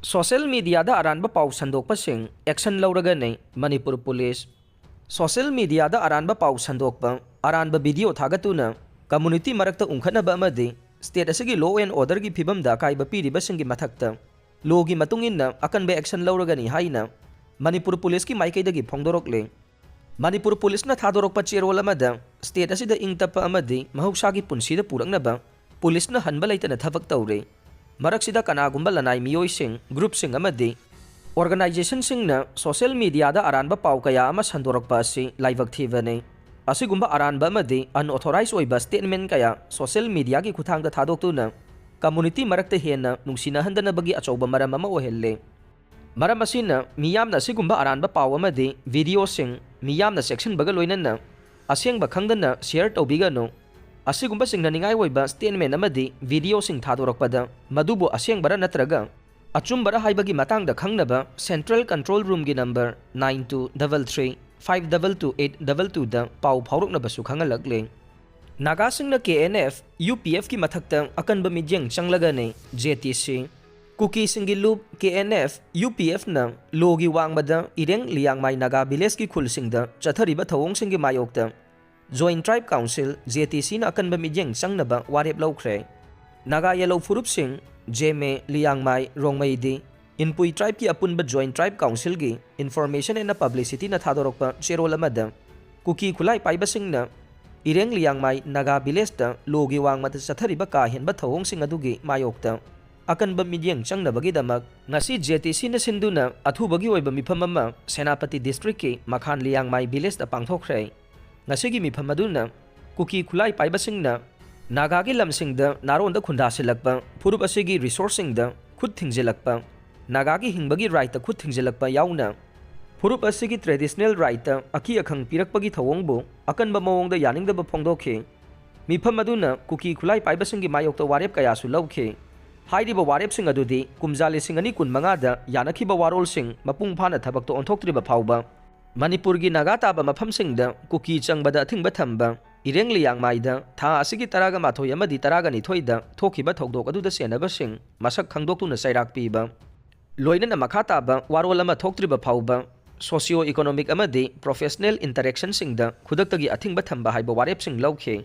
social media दा अरानबा पाउ संदोकपसिंग एक्शन लौरगने मणिपुर पुलिस सोशल मीडिया दा अरानबा पाउ संदोकपा अरानबा वीडियो थागतुना कम्युनिटी मरक्ता उंखनबा अमदि स्टेट असगी लॉ एंड ऑर्डर की फिबमदा काइबा पीरिबसिंगी मथक्ता लॉ की मतुंगिन्ना अकनबे एक्शन लौरगनी हाइना मणिपुर पुलिस की माइकैदगी फोंदोरकले मणिपुर पुलिस ना थादोरकपा चेरोल अमदा स्टेट असिदा इंगतपा अमदि महौसागी पुंसीदा पुरकनबा पुलिस ना हनबा लैतना थबक तौरे मरक्सिदा कनागुंबा लनाई मियोइसिंग ग्रुपसिंग अमदि ऑर्गेनाइजेशनसिंगना सोशल मीडियादा अरानबा पाउ कया अमा संदोरकपा असि लाइवक थीबने असिगुंबा अरानबा अमदि अनऑथोराइज ओइबा स्टेटमेंट कया सोशल मीडिया की खुथांगदा थादोक्तुना कम्युनिटी मरक्ता हेना नुंसिनहंदनबगी अचौबा मरम अमा ओहेल्ले मरम असिना मियामना असिगुंबा अरानबा पाउ अमदि वीडियोसिंग मियामना सेक्शन बगा लोइनना असेंगबा खंगदना शेयर तौबिगनो असिगुंबा सिंगनिंगाई ओइबा स्टेटमेंट अमदि वीडियो सिंग थादोरकपदा मदुबो असेंगबरा नत्रगा अचुंबरा हाइबगी मतंगदा खंगनबा सेंट्रल कंट्रोल रूम की नंबर 9233522822 दा पाउ फाउरकनबसु खंगलकले नागासिंगना KNF UPF की मथक्ता अकनबा मिजेंग चंगलगने JTC कुकी सिंगी लूप KNF UPF ना लोगी वांगबदा इरेंग लियांगमाई नागा विलेज की खुलसिंगदा चथरिबा थवोंग सिंगी मायोक्ता जॉइंट ट्राइब काउंसिल JTC ना अकनबा मिजेंग चंगनबा वारेप लौख्रे नागा येलो फुरुप सिंह जेमे लियांगमाई रोंगमईदी इनपुई ट्राइब की अपुनबा जॉइंट ट्राइब काउंसिल की इन्फॉर्मेशन एंड पब्लिसिटी ना थादोरकपा चेरोल अमदा कुकी खुलाई पाइबा सिंगना इरेंग लियांगमाई नागा विलेज दा लोगी वांगमत चथरिबा का हेनबा थवोंग सिंग अदुगी मायोक्ता अकनबा मिजेंग चंगनबगीदमक ngasi JTC na sinduna अथुबगी ओइबा मिफम अमा सेनापति डिस्ट्रिक्ट की मखान लियांगमाई विलेज दा पांगथोखरे ngasi मिफम अदुना कुकी खुलाई पाइबसिंगना नागागी लमसिंगदा नारोंदा खुंदासिलकपा फुरुप असिगी रिसोर्सिंगदा खुद थिंगजिलकपा नागागी हिंगबगी राइट खुद थिंगजिलकपा याउना फुरुप असिगी ट्रेडिशनल राइट अकी अखंग पिरकपगी थवोंगबो अकनबा मवोंगदा यानिंगदबा फोंगदोखे मिफम अदुना कुकी खुलाई पाइबसिंगी मायोक्ता वारेप कयासु लौखे हाइरिबा वारेपसिंग अदुदी कुमजाली सिंगनी कुनमंगादा यानखिबा वारोलसिंग मपुंग फाना थबकतो ओंथोक्त्रिबा फाउबा मणिपुर की नागा ताबा मफमसिंगदा कुकी चंगबदा अथिंगबा थंबा इरेंग लियांगमाईदा था असिगी तरागा माथोय अमदि तरागा निथोइदा थोखिबा थौदोक अदुदा सेनबसिंग मसक खंगदोक्तुना सैराक पीबा लोइनना मखा ताबा वारोल अमा थोक्त्रिबा फाउबा सोशियो इकोनॉमिक अमदि प्रोफेशनल इंटरेक्शन सिंगदा खुदक्तगी अथिंगबा थंबा हाइबा वारेपसिंग लौखे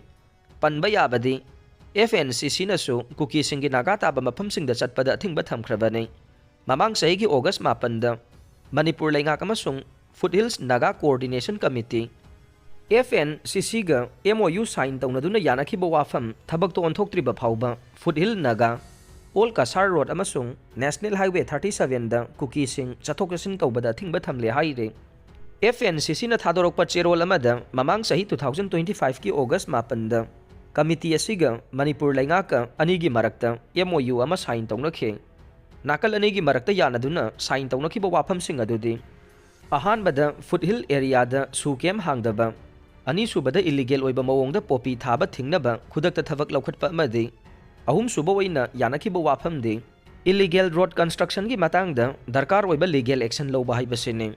पनबा याबदि FNCC नसु कुकी सिंगी नागा ताबा मफमसिंगदा चटपदा अथिंगबा थमख्रबने ममांग सहीगी ऑगस्ट 9 मणिपुर लैंगाक अमसुंग foothills Naga coordination committee FNCC गा MOU साइन तौनदुना यानखिबा वाफम थबकतो ओंथोक्त्रिबा फाउबा फुटहिल नागा ओल कासार रोड अमसुंग नेशनल हाईवे 37 दा कुकी सिंग चथोकसिन तौबदा अथिंगबा थमले हाइरे FNCC ना थादोरकपा चेरोल अमदा ममांग सही 2025 की ऑगस्ट 9 दा कमिटी असिगा मणिपुर लैंगाका अनिगी मरक्ता MOU अमा साइन तौनखे नाकल अनिगी मरक्ता यानदुना साइन तौनखिबा वाफमसिंग अदुदी अहानबदा फुटहिल एरियादा सुकेम हांगदबा अनीसुबदा इलीगल ओइबा मवोंगदा पोपी थाबा थिंगनबा खुदक्ता थबक लौखटपा अमदि अहुमसुबा ओइना यानखिबा वाफमदि इलीगल रोड कंस्ट्रक्शन की मतांगदा दरकार ओइबा लीगल एक्शन लौबा हाइबसिने